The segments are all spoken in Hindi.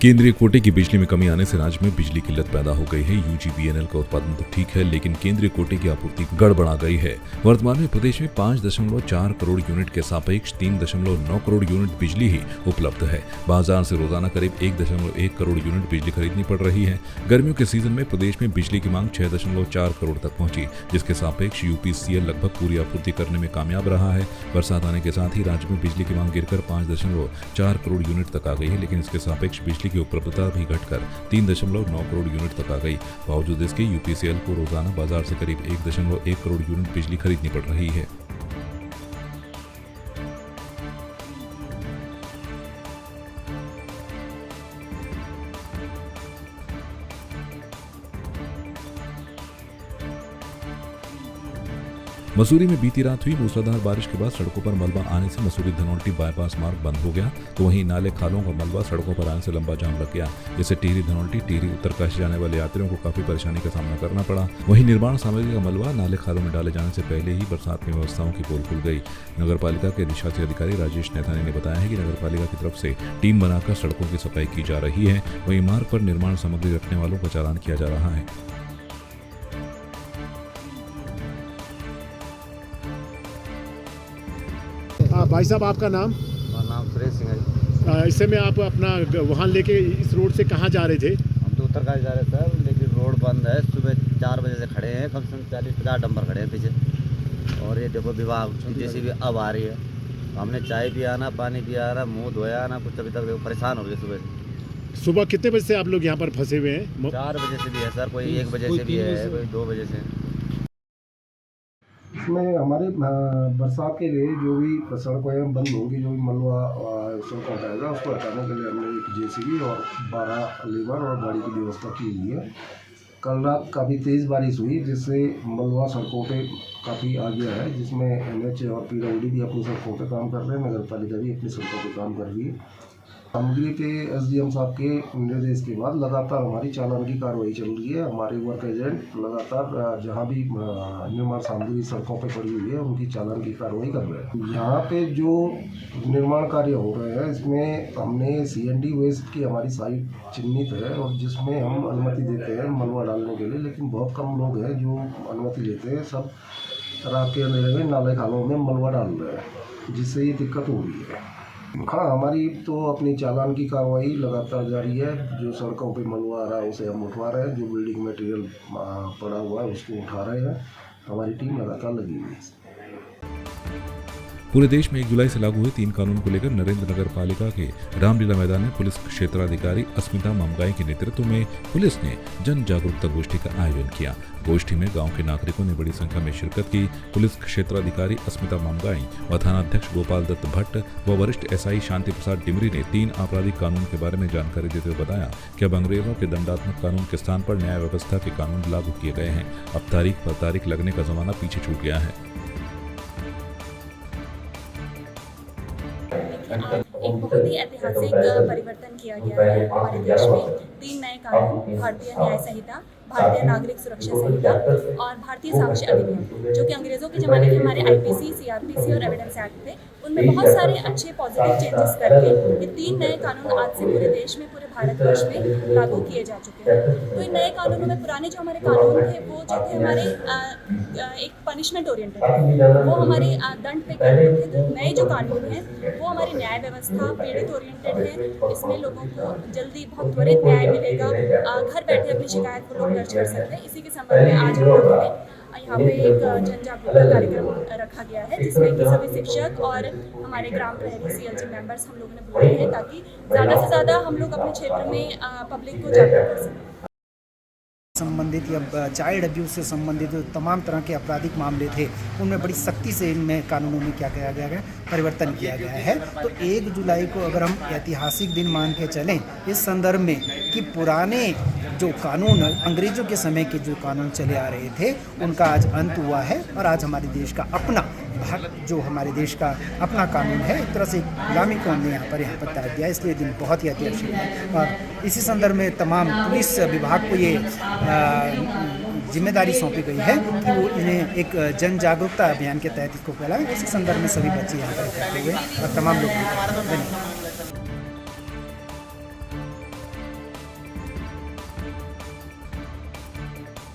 केंद्रीय कोटे की बिजली में कमी आने से राज्य में बिजली किल्लत पैदा हो गई है। यूजीवीएनएल का उत्पादन तो ठीक है, लेकिन केंद्रीय कोटे की आपूर्ति गड़बड़ा गई है। वर्तमान में प्रदेश में 5.4 करोड़ यूनिट के सापेक्ष 3.9 करोड़ यूनिट बिजली ही उपलब्ध है। बाजार से रोजाना करीब 1.1 करोड़ यूनिट बिजली खरीदनी पड़ रही है। गर्मियों के सीजन में प्रदेश में बिजली की मांग 6.4 करोड़ तक पहुंची, जिसके सापेक्ष यूपीसीएल लगभग पूरी आपूर्ति करने में कामयाब रहा है। बरसात आने के साथ ही राज्य में बिजली की मांग गिरकर 5.4 करोड़ यूनिट तक आ गई है, लेकिन इसके सापेक्ष बिजली की उपलब्धता भी घटकर 3.9 करोड़ यूनिट तक आ गई। बावजूद इसके यूपीसीएल को रोजाना बाजार से करीब 1.1 करोड़ यूनिट बिजली खरीदनी पड़ रही है। मसूरी में बीती रात हुई मूसलाधार बारिश के बाद सड़कों पर मलबा आने से मसूरी धनौल्टी बाईपास मार्ग बंद हो गया, तो वहीं नाले खालों का मलबा सड़कों पर आने से लंबा जाम लग गया। इससे टिहरी धनौल्टी टिहरी उत्तरकाशी जाने वाले यात्रियों को काफी परेशानी का सामना करना पड़ा। वहीं निर्माण सामग्री का मलबा नाले खालों में डाले जाने से पहले ही बरसात में व्यवस्थाओं की पोल खुल गई। नगर पालिका के अधिशासी अधिकारी राजेश नैथानी ने बताया है कि नगर पालिका की तरफ से टीम बनाकर सड़कों की सफाई की जा रही है। वहीं मार्ग पर निर्माण सामग्री रखने वालों का चालान किया जा रहा है। भाई साहब, आपका नाम? मेरा नाम सुरेश सिंह है। इस समय आप अपना वाहन लेके इस रोड से कहाँ जा रहे थे? हम तो उत्तरकाशी जा रहे सर, लेकिन रोड बंद है। सुबह 4 बजे से खड़े हैं, कम से कम 40-50 डंपर खड़े हैं पीछे। और ये देखो विभाग जैसी भी अब आ रही है। हमने चाय पिया ना, पानी पिया ना, मुँह धोया ना, कुछ अभी तक परेशान हो गए। सुबह कितने बजे से आप लोग यहाँ पर फंसे हुए हैं? 4 बजे से भी है सर, कोई 1 बजे से भी है, कोई 2 बजे से। इसमें हमारे बरसात के लिए जो भी सड़कें बंद होंगी, जो भी मलबा सड़क हटाएगा, उसको हटाने के लिए हमने एक जेसीबी और 12 लेबर और गाड़ी की व्यवस्था की हुई है। कल रात काफ़ी तेज़ बारिश हुई, जिससे मलबा सड़कों पे काफ़ी आ गया है, जिसमें एनएच और पीडब्ल्यूडी भी अपनी सड़कों पे काम कर रहे हैं, नगर पालिका भी अपनी सड़कों पे काम कर रही है। सामग्री पे एसडीएम साहब के निर्देश के बाद लगातार हमारी चालान की कार्रवाई चल रही है। हमारे वर्क एजेंट लगातार जहां भी निर्माण सामग्री सड़कों पे पड़ी हुई है, उनकी चालान की कार्रवाई कर रहे हैं। यहाँ पे जो निर्माण कार्य हो रहे हैं, इसमें हमने सीएनडी वेस्ट की हमारी साइट चिन्हित है, और जिसमें हम अनुमति देते हैं मलबा डालने के लिए, लेकिन बहुत कम लोग हैं जो अनुमति लेते हैं। सब रात के अंधेरे में नाले खालों में मलबा डाल रहे हैं, जिससे ये दिक्कत हो रही है। हाँ, हमारी तो अपनी चालान की कार्रवाई लगातार जारी है। जो सड़कों पे मलबा आ रहा है उसे हम उठवा रहे हैं, जो बिल्डिंग मटेरियल पड़ा हुआ है उसको उठा रहे हैं। हमारी टीम लगातार लगी हुई है। पूरे देश में 1 जुलाई से लागू हुए 3 कानून को लेकर नरेंद्र नगर पालिका के रामलीला मैदान में पुलिस क्षेत्राधिकारी अस्मिता मामगाई के नेतृत्व में पुलिस ने जन जागरूकता गोष्ठी का आयोजन किया। गोष्ठी में गांव के नागरिकों ने बड़ी संख्या में शिरकत की। पुलिस क्षेत्राधिकारी अस्मिता मामगाई व थानाध्यक्ष गोपाल दत्त भट्ट व वरिष्ठ एसआई शांति प्रसाद डिमरी ने 3 आपराधिक कानून के बारे में जानकारी देते हुए बताया कि अब अंग्रेजों के दंडात्मक कानून के स्थान पर न्याय व्यवस्था के कानून लागू किए गए हैं। अब तारीख पर तारीख लगने का जमाना पीछे छूट गया है। एक बहुत ही ऐतिहासिक परिवर्तन किया गया है हमारे देश में। 3 नए कानून, भारतीय न्याय संहिता, भारतीय नागरिक सुरक्षा संहिता और भारतीय साक्ष्य अधिनियम, जो कि अंग्रेजों के ज़माने के हमारे आईपीसी, सीआरपीसी और एविडेंस एक्ट थे, उनमें बहुत सारे अच्छे पॉजिटिव चेंजेस करके ये 3 नए कानून आज से पूरे देश में, पूरे भारतवर्ष में लागू किए जा चुके हैं। तो इन नए कानूनों में पुराने जो हमारे कानून थे, वो जो थे हमारे एक पनिशमेंट ओरिएंटेड थे, वो हमारे दंड पे केंद्रित थे। तो नए जो कानून हैं वो हमारी न्याय व्यवस्था पीड़ित ओरिएंटेड है। इसमें लोगों को जल्दी बहुत त्वरित न्याय मिलेगा। घर बैठे अपनी शिकायत को लोग दर्ज कर सकते हैं। इसी के संबंध में आज हम लोगों ने यहाँ पे एक जन जागरूकता कार्यक्रम रखा गया है, जिसमें कि सभी शिक्षक और हमारे ग्राम प्रहरी सीएलजी मेंबर्स हम लोगों ने बुलाए हैं, ताकि ज़्यादा से ज़्यादा हम लोग अपने क्षेत्र में पब्लिक को जागरूक कर सकें। संबंधित या चाइल्ड अब्यूज़ से संबंधित जो तमाम तरह के आपराधिक मामले थे, उनमें बड़ी सख्ती से इनमें कानूनों में क्या किया गया है, परिवर्तन किया गया है। तो 1 जुलाई को अगर हम ऐतिहासिक दिन मान के चलें इस संदर्भ में कि पुराने जो कानून अंग्रेज़ों के समय के जो कानून चले आ रहे थे, उनका आज अंत हुआ है और आज हमारे देश का अपना जो हमारे देश का अपना कानून है, एक तरह से गुलामी को हमने यहाँ पर तय दिया। इसलिए दिन बहुत ही ऐतिहासिक है और इसी संदर्भ में तमाम पुलिस विभाग को ये जिम्मेदारी सौंपी गई है कि वो इन्हें एक जन जागरूकता अभियान के तहत इसको फैलाएं। इसी संदर्भ में सभी बच्चे यहाँ पर इकट्ठे हुए और तमाम लोग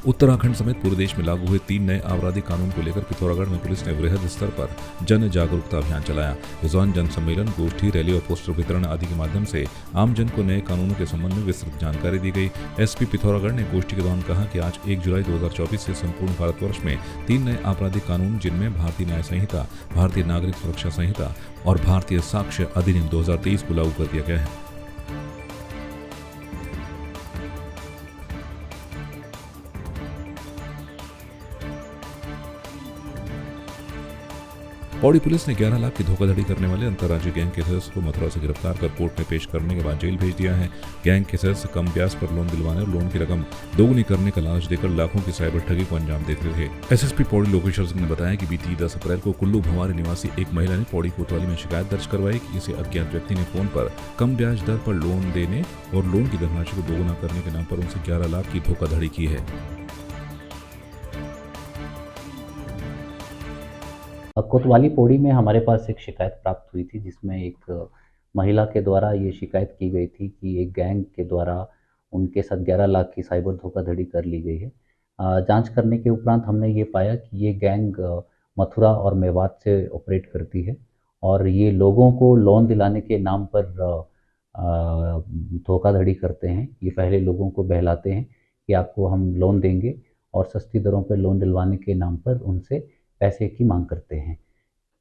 उत्तराखंड समेत पूरे देश में लागू हुए 3 नए आपराधिक कानून को लेकर पिथौरागढ़ में पुलिस ने वृहद स्तर पर जन जागरूकता अभियान चलाया। इस दौरान जन सम्मेलन, गोष्ठी, रैली और पोस्टर वितरण आदि के माध्यम से आम जन को नए कानूनों के संबंध में विस्तृत जानकारी दी गई। एसपी पिथौरागढ़ ने गोष्ठी के दौरान कहा कि आज 1 जुलाई 2024 से संपूर्ण भारतवर्ष में 3 नए आपराधिक कानून, जिनमें भारतीय न्याय संहिता, भारतीय नागरिक सुरक्षा संहिता और भारतीय साक्ष्य अधिनियम 2023 को लागू कर दिया गया है। पौड़ी पुलिस ने 11 लाख की धोखाधड़ी करने वाले अंतर्राज्यीय गैंग के सदस्य को मथुरा से गिरफ्तार कर कोर्ट में पेश करने के बाद जेल भेज दिया है। गैंग के सदस्य कम ब्याज पर लोन दिलवाने और लोन की रकम दोगुनी करने का लालच देकर लाखों की साइबर ठगी को अंजाम देते थे। एसएसपी पौड़ी लोकेश्वर सिंह ने बताया कि बीती 10 अप्रैल को कुल्लू भंवारी निवासी एक महिला ने पौड़ी कोतवाली में शिकायत दर्ज करवाई कि इसे अज्ञात व्यक्ति ने फोन पर कम ब्याज दर पर लोन देने और लोन की धनराशि को दोगुना करने के नाम पर उनसे 11 लाख की धोखाधड़ी की है। कोतवाली पौड़ी में हमारे पास एक शिकायत प्राप्त हुई थी, जिसमें एक महिला के द्वारा ये शिकायत की गई थी कि एक गैंग के द्वारा उनके साथ 11 लाख की साइबर धोखाधड़ी कर ली गई है। जांच करने के उपरांत हमने ये पाया कि ये गैंग मथुरा और मेवात से ऑपरेट करती है और ये लोगों को लोन दिलाने के नाम पर धोखाधड़ी करते हैं। ये पहले लोगों को बहलाते हैं कि आपको हम लोन देंगे और सस्ती दरों पर लोन दिलवाने के नाम पर उनसे पैसे की मांग करते हैं।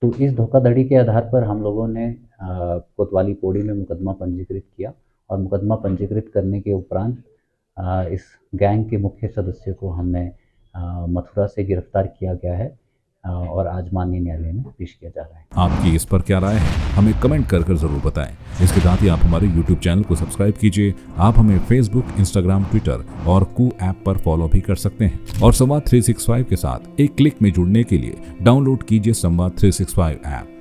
तो इस धोखाधड़ी के आधार पर हम लोगों ने कोतवाली पौड़ी में मुकदमा पंजीकृत किया और मुकदमा पंजीकृत करने के उपरांत इस गैंग के मुख्य सदस्य को हमने मथुरा से गिरफ्तार किया गया है और आज माननीय न्यायालय में पेश किया जा रहा है। आपकी इस पर क्या राय है, हमें कमेंट कर जरूर बताएं। इसके साथ ही आप हमारे YouTube चैनल को सब्सक्राइब कीजिए। आप हमें Facebook, Instagram, Twitter और कू ऐप पर फॉलो भी कर सकते हैं और संवाद 365 के साथ एक क्लिक में जुड़ने के लिए डाउनलोड कीजिए संवाद 365 ऐप।